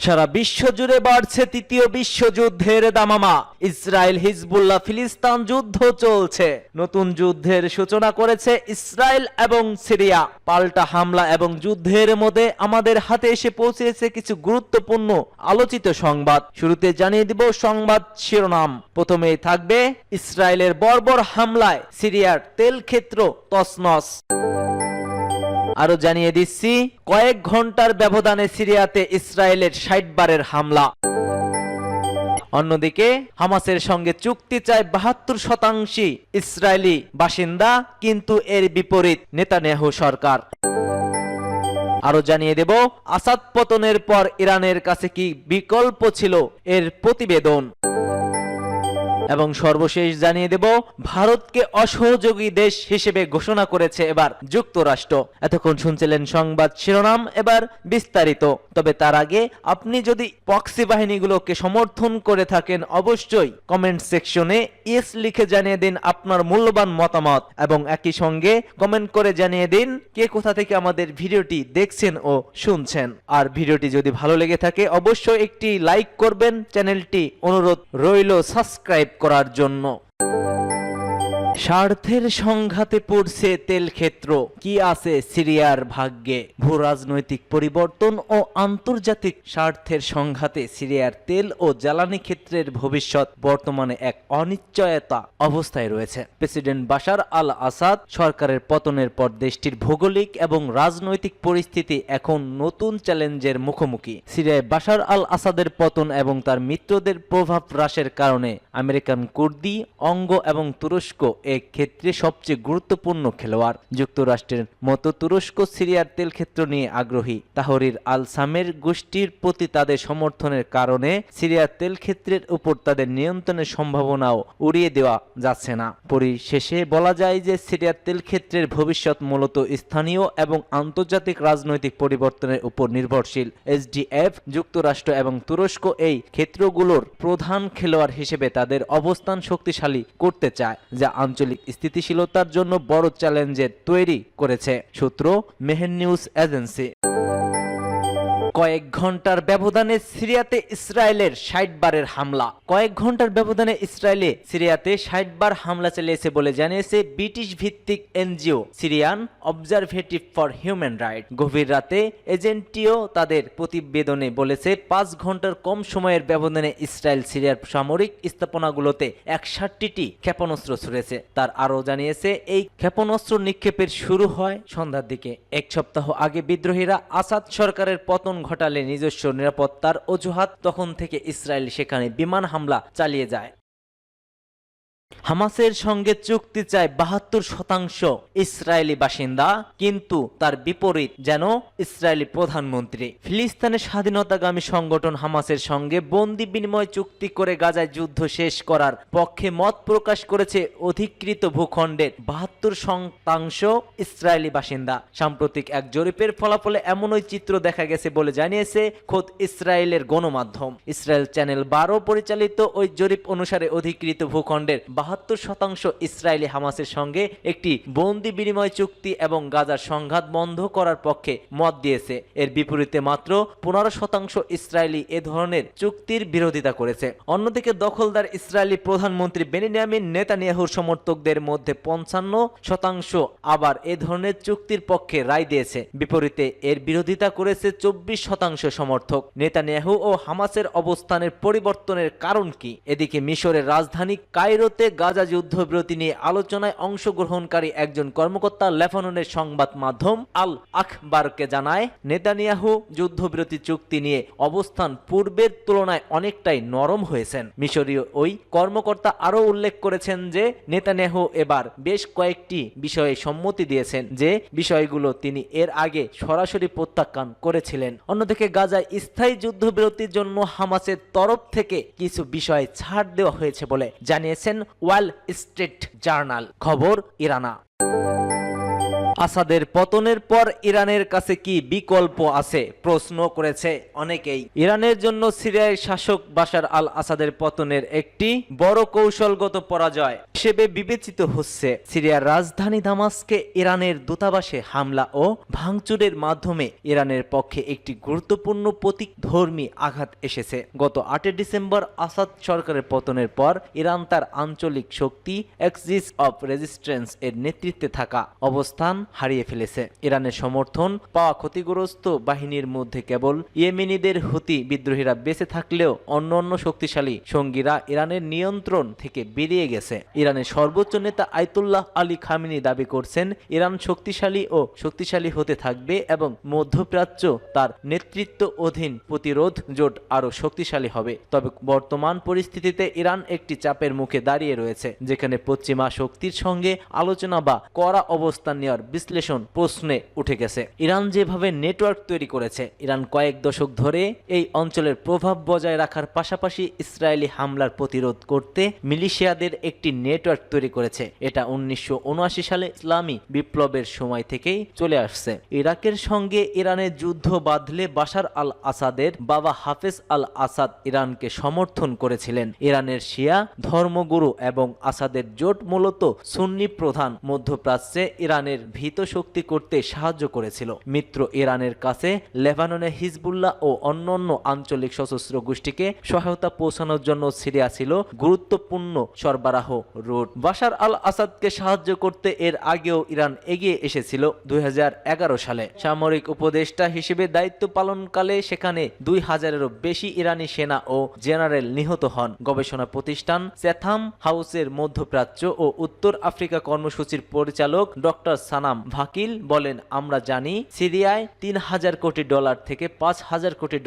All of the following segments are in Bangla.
সারা বিশ্ব জুড়ে বাড়ছে তৃতীয় বিশ্বযুদ্ধের দামামা। ইসরায়েল হিজবুল্লাহ ফিলিস্তিন যুদ্ধ চলছে। নতুন যুদ্ধের সূচনা করেছে ইসরায়েল এবং সিরিয়া। পাল্টা হামলা এবং যুদ্ধের মধ্যে আমাদের হাতে এসে পৌঁছেছে কিছু গুরুত্বপূর্ণ আলোচিত সংবাদ। শুরুতে জানিয়ে দিব সংবাদ শিরোনাম। প্রথমেই থাকবে ইসরায়েলের বর্বর হামলায় সিরিয়ার তেল ক্ষেত্র তছনছ। আরো জানিয়ে দিচ্ছি কয়েক ঘন্টার ব্যবধানে সিরিয়াতে ইসরায়েলের ৬০ বারের হামলা। অন্যদিকে হামাসের সঙ্গে চুক্তি চায় ৭২% ইসরায়েলি বাসিন্দা, কিন্তু এর বিপরীত নেতানিয়াহু সরকার। আরো জানিয়ে দেব আসাদ পতনের পর ইরানের কাছে কি বিকল্প ছিল, এর প্রতিবেদন। এবং সর্বশেষ জানিয়ে দেব ভারতকে অসহযোগী দেশ হিসেবে ঘোষণা করেছে এবার যুক্তরাষ্ট্র। এতক্ষণ শুনছিলেন সংবাদ শিরোনাম, এবার বিস্তারিত। তবে তার আগে আপনি যদি প্রক্সি বাহিনীগুলোকে সমর্থন করে থাকেন অবশ্যই কমেন্ট সেকশনে ইয়েস লিখে জানিয়ে দিন আপনার মূল্যবান মতামত, এবং একই সঙ্গে কমেন্ট করে জানিয়ে দিন কে কোথা থেকে আমাদের ভিডিওটি দেখছেন ও শুনছেন। আর ভিডিওটি যদি ভালো লেগে থাকে অবশ্যই একটি লাইক করবেন। চ্যানেলটি অনুরোধ রইল সাবস্ক্রাইব করার জন্য। স্বার্থের সংঘাতে পড়ছে তেল ক্ষেত্র, কি আছে সিরিয়ার ভাগ্যে? ভূ রাজনৈতিক পরিবর্তন ও আন্তর্জাতিক স্বার্থের সংঘাতে সিরিয়ার তেল ও জ্বালানি ক্ষেত্রের ভবিষ্যৎ বর্তমানে এক অনিশ্চয়তা অবস্থায় রয়েছে। প্রেসিডেন্ট বাশার আল আসাদ সরকারের পতনের পর দেশটির ভৌগোলিক এবং রাজনৈতিক পরিস্থিতি এখন নতুন চ্যালেঞ্জের মুখোমুখি। সিরিয়ায় বাশার আল আসাদের পতন এবং তার মিত্রদের প্রভাব হ্রাসের কারণে আমেরিকান কুর্দি অঙ্গ এবং তুরস্ক এই ক্ষেত্রে সবচেয়ে গুরুত্বপূর্ণ খেলোয়াড়। যুক্তরাষ্ট্রের মতো তুরস্ক সিরিয়ার তেল ক্ষেত্র নিয়ে আগ্রহী। তাহরির আল সামের গোষ্ঠীর প্রতি তাদের সমর্থনের কারণে সিরিয়ার তেল ক্ষেত্রের উপর তাদের নিয়ন্ত্রণের সম্ভাবনাও উড়িয়ে দেওয়া যাচ্ছে না। পরিশেষে বলা যায় যে সিরিয়ার তেল ক্ষেত্রের ভবিষ্যৎ মূলত স্থানীয় এবং আন্তর্জাতিক রাজনৈতিক পরিবর্তনের উপর নির্ভরশীল। এসডিএফ, যুক্তরাষ্ট্র এবং তুরস্ক এই ক্ষেত্রগুলোর প্রধান খেলোয়াড় হিসেবে তাদের অবস্থান শক্তিশালী করতে চায়, যা আঞ্চলিক স্থিতিশীলতার জন্য বড় চ্যালেঞ্জের তৈরি করেছে। সূত্র মেহের নিউজ এজেন্সি। কয়েক ঘন্টার ব্যবধানে সিরিয়াতে ইসরায়েলের ৬০ বারের হামলা। কয়েক ঘন্টার ব্যবধানে ইসরায়েলে সিরিয়াতে ৬০ বার হামলা চালিয়েছে বলে জানিয়েছে ব্রিটিশ ভিত্তিক NGO Syrian অবজারভেটিভ for human right. গভীর রাতে এজেন্টিও তাদের প্রতিবেদনে বলেছে ৫ ঘন্টার কম সময়ের ব্যবধানে ইসরায়েল সিরিয়ার সামরিক স্থাপনাগুলোতে ৬১টি ক্ষেপণাস্ত্র ছুড়েছে। তার আরও জানিয়েছে এই ক্ষেপণাস্ত্র নিক্ষেপের শুরু হয় সন্ধ্যার দিকে। এক সপ্তাহ আগে বিদ্রোহীরা আসাদ সরকারের পতন ঘটালে নিজস্ব নিরাপত্তার অজুহাত তখন থেকে ইসরায়েল সেখানে বিমান হামলা চালিয়ে যায়। হামাসের সঙ্গে চুক্তি চায় ৭২% ইসরায়েলি বাসিন্দা, কিন্তু তার বিপরীত যেন ইসরায়েলি প্রধানমন্ত্রী। ফিলিস্তিনের স্বাধীনতাকামী সংগঠন হামাসের সঙ্গে বন্দি বিনিময় চুক্তি করে গাজায় যুদ্ধ শেষ করার পক্ষে মত প্রকাশ করেছে অধিকৃত ভূখণ্ডের ৭২% ইসরায়েলি বাসিন্দা। সাম্প্রতিক এক জরিপের ফলাফলে এমনই চিত্র দেখা গেছে বলে জানিয়েছে খোদ ইসরায়েলের গণমাধ্যম। ইসরায়েল চ্যানেল ১২ পরিচালিত ওই জরিপ অনুসারে অধিকৃত ভূখণ্ডের ৭২% ইসরায়েলি হামাসের সঙ্গে একটি বন্দি বিনিময় চুক্তি এবং গাজার সংঘাত বন্ধ করার পক্ষে মত দিয়েছে। এর বিপরীতে মাত্র ১৫% ইসরায়েলি এ ধরনের চুক্তির বিরোধিতা করেছে। অন্যদিকে দখলদার ইসরায়েলি প্রধানমন্ত্রী বেনিয়ামিন নেতানিয়াহুর সমর্থকদের মধ্যে ৫৫% আবার এ ধরনের চুক্তির পক্ষে রায় দিয়েছে। বিপরীতে এর বিরোধিতা করেছে ২৪% সমর্থক। নেতানিয়াহু ও হামাসের অবস্থানের পরিবর্তনের কারণ কি? এদিকে মিশরের রাজধানী কায়রোতে গাজা যুদ্ধবিরতি নিয়ে আলোচনায় অংশগ্রহণকারী একজন কর্মকর্তা লেবাননের সংবাদ মাধ্যম আল আখবারকে জানায়, নেতানিয়াহু যুদ্ধবিরতি চুক্তি নিয়ে অবস্থান পূর্বের তুলনায় অনেকটাই নরম হয়েছেন। মিশরীয় ওই কর্মকর্তা আরও উল্লেখ করেছেন যে নেতানিয়াহু এবার বেশ কয়েকটি বিষয়ে সম্মতি দিয়েছেন, যে বিষয়গুলো তিনি এর আগে সরাসরি প্রত্যাখ্যান করেছিলেন। অন্যদিকে গাজায় স্থায়ী যুদ্ধবিরতির জন্য হামাসের তরফ থেকে কিছু বিষয়ে ছাড় দেওয়া হয়েছে বলে জানিয়েছেন ওয়াল স্ট্রিট জার্নাল। খবর ইরানা। আসাদের পতনের পর ইরানের কাছে কি বিকল্প আছে, প্রশ্ন করেছে অনেকেই। ইরানের জন্য সিরিয়ার শাসক বাশার আল আসাদের পতনের একটি বড় কৌশলগত পরাজয়। হিসেবে বিবেচিত হচ্ছে। সিরিয়ার রাজধানী দামাস্কে ইরানের দূতাবাসে হামলা ও ভাঙচুরের মাধ্যমে ইরানের পক্ষে একটি গুরুত্বপূর্ণ প্রতীকধর্মী আঘাত এসেছে। গত 8 ডিসেম্বর আসাদ সরকারের পতনের পর ইরান তার আঞ্চলিক শক্তি এক্সিস অফ রেজিস্ট্যান্স এর নেতৃত্বে থাকা অবস্থান হারিয়ে ফেলেছে। ইরানের সমর্থন পাওয়া ক্ষতিগ্রস্ত বাহিনীর মধ্যে কেবল ইয়েমেনিদের হুতি বিদ্রোহীরা বেঁচে থাকলেও অন্যান্য শক্তিশালী সঙ্গীরা ইরানের নিয়ন্ত্রণ থেকে বেরিয়ে গেছে। ইরানের সর্বোচ্চ নেতা আয়াতুল্লাহ আলী খামেনি দাবি করছেন ইরান শক্তিশালী হতে থাকবে এবং মধ্যপ্রাচ্য তার নেতৃত্ব অধীন প্রতিরোধ জোট আরও শক্তিশালী হবে। তবে বর্তমান পরিস্থিতিতে ইরান একটি চাপের মুখে দাঁড়িয়ে রয়েছে, যেখানে পশ্চিমা শক্তির সঙ্গে আলোচনা বা কড়া অবস্থান নেওয়ার বিশ্লেষণ প্রশ্নে উঠে গেছে। ইরান যেভাবে নেটওয়ার্ক তৈরি করেছে, ইরান কয়েক দশক ধরে এই অঞ্চলের প্রভাব বজায় রাখার পাশাপাশি ইসরায়েলি হামলার প্রতিরোধ করতে মিলিশিয়াদের একটি নেটওয়ার্ক তৈরি করেছে। এটা 1979 সালে ইসলামী বিপ্লবের সময় থেকেই চলে আসছে। ইরাকের সঙ্গে ইরানের যুদ্ধ বাঁধলে বাশার আল আসাদের বাবা হাফেজ আল আসাদ ইরানকে সমর্থন করেছিলেন। ইরানের শিয়া ধর্মগুরু এবং আসাদের জোট মূলত সুন্নি প্রধান মধ্যপ্রাচ্যে ইরানের ভীত শক্তি করতে সাহায্য করেছিল। মিত্র ইরানের কাছে লেবাননে হিজবুল্লাহ ও অন্যান্য আঞ্চলিক সশস্ত্র গোষ্ঠীকে সহায়তা পৌঁছানোর জন্য সিরিয়া ছিল গুরুত্বপূর্ণ সরবরাহ রুট। বাশার আল আসাদকে সাহায্য করতে এর আগেও ইরান এগিয়ে এসেছিল 2011 সালে। সামরিক উপদেষ্টা হিসেবে দায়িত্ব পালনকালে সেখানে 2000-এরও বেশি ইরানি সেনা ও জেনারেল নিহত হন। গবেষণা প্রতিষ্ঠান চ্যাথাম হাউসের মধ্যপ্রাচ্য ও উত্তর আফ্রিকা কর্মসূচির পরিচালক ডক্টর সানাম ভাকিল বলেন, আমরা জানি সিরিয়ায় $3000 কোটি থেকে $5000 কোটি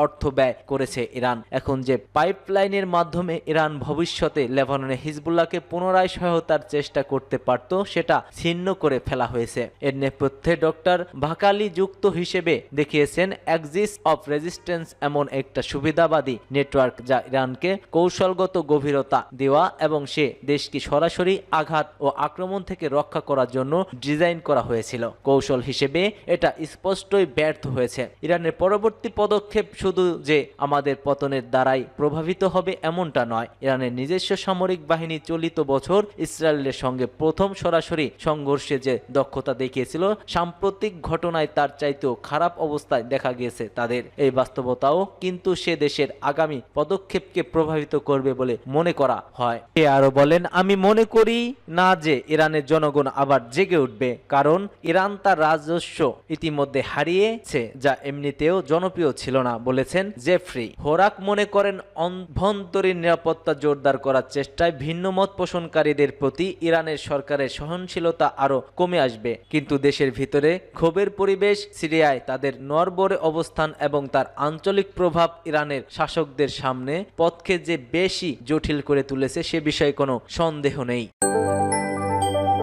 অর্থ ব্যয় করেছে ইরান। এখন যে পাইপলাইনের মাধ্যমে ইরান ভবিষ্যতে লেবাননে হিজবুল্লাহকে পুনরায় সহায়তার চেষ্টা করতে পারত, সেটা ছিন্ন করে ফেলা হয়েছে। এর নেপথ্যে ডক্টর ভাকালি যুক্ত হিসেবে দেখিয়েছেন এক্সিস অফ রেজিস্ট্যান্স এমন একটা সুবিধাবাদী নেটওয়ার্ক যা ইরানকে কৌশলগত গভীরতা দেওয়া এবং সে দেশকে সরাসরি আঘাত ও আক্রমণ থেকে রক্ষা করার জন্য ডিজাইন করা হয়েছিল। কৌশল হিসেবে এটা স্পষ্টই ব্যর্থ হয়েছে। ইরানের পরবর্তী পদক্ষেপ শুধু যে আমাদের পতনের দ্বারাই প্রভাবিত হবে এমনটা নয়। ইরানের নিজস্ব সামরিক বাহিনী চলিত বছর ইসরায়েলের সঙ্গে প্রথম সরাসরি সংঘর্ষে যে দক্ষতা দেখিয়েছিল, সাম্প্রতিক ঘটনায় তার চাইতেও খারাপ অবস্থায় দেখা গিয়েছে তাদের। এই বাস্তবতাও কিন্তু সে দেশের আগামী পদক্ষেপকে প্রভাবিত করবে বলে মনে করা হয়। সে আরো বলেন, আমি মনে করি না যে ইরানের জনগণ আবার জেগে উঠবে, কারণ ইরান তার রাজস্ব ইতিমধ্যে হারিয়েছে যা এমনিতেও জনপ্রিয় ছিল না, বলেছেন জেফ্রি হোরাক। মনে করেন অভ্যন্তরীণ নিরাপত্তা জোরদার করার চেষ্টায় ভিন্ন মত পোষণকারীদের প্রতি ইরানের সরকারের সহনশীলতা আরো কমে আসবে, কিন্তু দেশের ভিতরে ক্ষোভের পরিবেশ, সিরিয়ায় তাদের নড়বড়ে অবস্থান এবং তার আঞ্চলিক প্রভাব ইরানের শাসকদের সামনে পথকে যে বেশি জটিল করে তুলেছে সে বিষয়ে কোনো সন্দেহ নেই।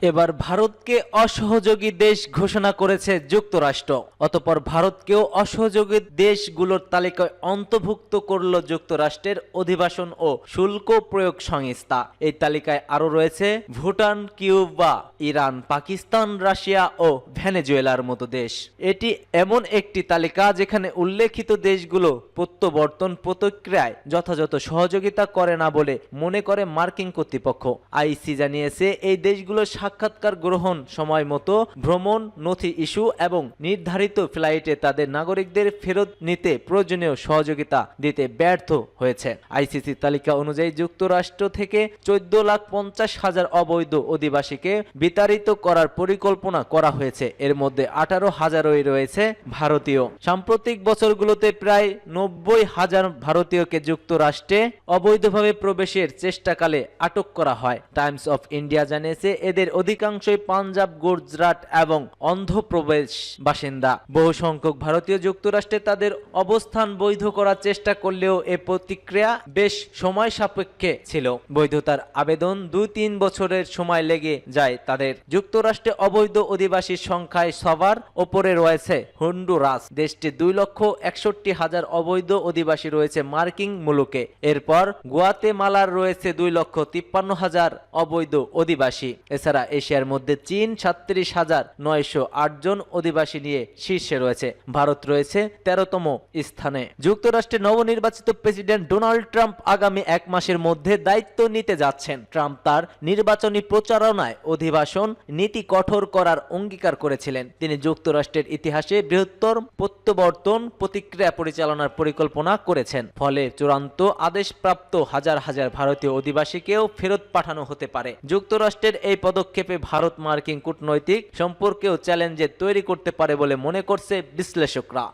এবার ভারতকে অসহযোগী দেশ ঘোষণা করেছে যুক্তরাষ্ট্র। অতঃপর ভারতকেও অসহযোগী দেশগুলোর তালিকায় অন্তর্ভুক্ত করল যুক্তরাষ্ট্রের অভিবাসন ও শুল্ক প্রয়োগ সংস্থা। এই তালিকায় আরও রয়েছে Bhutan, Cuba, Iran, Pakistan, Russia ও ভেনেজুয়েলার মতো দেশ। এটি এমন একটি তালিকা যেখানে উল্লেখিত দেশগুলো প্রত্যাবর্তন প্রক্রিয়ায় যথাযথ সহযোগিতা করে না বলে মনে করে মার্কিন কর্তৃপক্ষ। আইসি জানিয়েছে এই দেশগুলো সাক্ষাৎকার গ্রহণ, সময় মতো ভ্রমণ, নথি ইস্যু এবং নির্ধারিত ফ্লাইটে তাদের নাগরিকদের ফেরত নিতে প্রয়োজনীয় সহযোগিতা দিতে ব্যর্থ হয়েছে। আইসিসি তালিকা অনুযায়ী যুক্তরাষ্ট্র থেকে 14,50,000 অবৈধ অধিবাসীকে বিতাড়িত করার পরিকল্পনা করা হয়েছে। এর মধ্যে 18,000-ই রয়েছে ভারতীয়। সাম্প্রতিক বছরগুলোতে প্রায় 90,000 ভারতীয়কে যুক্তরাষ্ট্রে অবৈধভাবে প্রবেশের চেষ্টাকালে আটক করা হয়। টাইমস অফ ইন্ডিয়া জানিয়েছে এদের অধিকাংশই পাঞ্জাব, গুজরাট এবং অন্ধ্রপ্রদেশ বাসিন্দা। বহু সংখ্যক ভারতীয় যুক্তরাষ্ট্রে তাদের অবস্থান বৈধ করার চেষ্টা করলেও এ প্রতিক্রিয়া বেশ সময় সাপেক্ষে ছিল। বৈধতার আবেদন 2-3 বছরের সময় লেগে যায় তাদের। যুক্তরাষ্ট্রে অবৈধ অধিবাসীর সংখ্যায় সবার ওপরে রয়েছে হন্ডুরাস। দেশটি 2,61,000 অবৈধ অধিবাসী রয়েছে মার্কিন মুলুকে। এরপর গুয়াতেমালার রয়েছে 2,53,000 অবৈধ অধিবাসী। এছাড়া এশিয়ার মধ্যে চীন 37,908 জন অধিবাসী নিয়ে শীর্ষে রয়েছে। ভারত রয়েছে 13তম স্থানে। যুক্তরাষ্ট্রের নবনির্বাচিত প্রেসিডেন্ট ডোনাল্ড ট্রাম্প আগামী 1 মাসের মধ্যে দায়িত্ব নিতে যাচ্ছেন। ট্রাম্প তার নির্বাচনী প্রচারণায় অভিবাসন নীতি কঠোর করার অঙ্গীকার করেছিলেন। তিনি যুক্তরাষ্ট্রের ইতিহাসে বৃহত্তর প্রত্যাবর্তন প্রতিক্রিয়া পরিচালনার পরিকল্পনা করেছেন। ফলে চূড়ান্ত আদেশপ্রাপ্ত হাজার হাজার ভারতীয় অধিবাসীকেও ফেরত পাঠানো হতে পারে। যুক্তরাষ্ট্রের এই পদক্ষেপে ভারত মার্কিন কূটনৈতিক সম্পর্কেও চ্যালেঞ্জের তৈরি করতে পারে বলে মনে করছে বিশ্লেষকরা।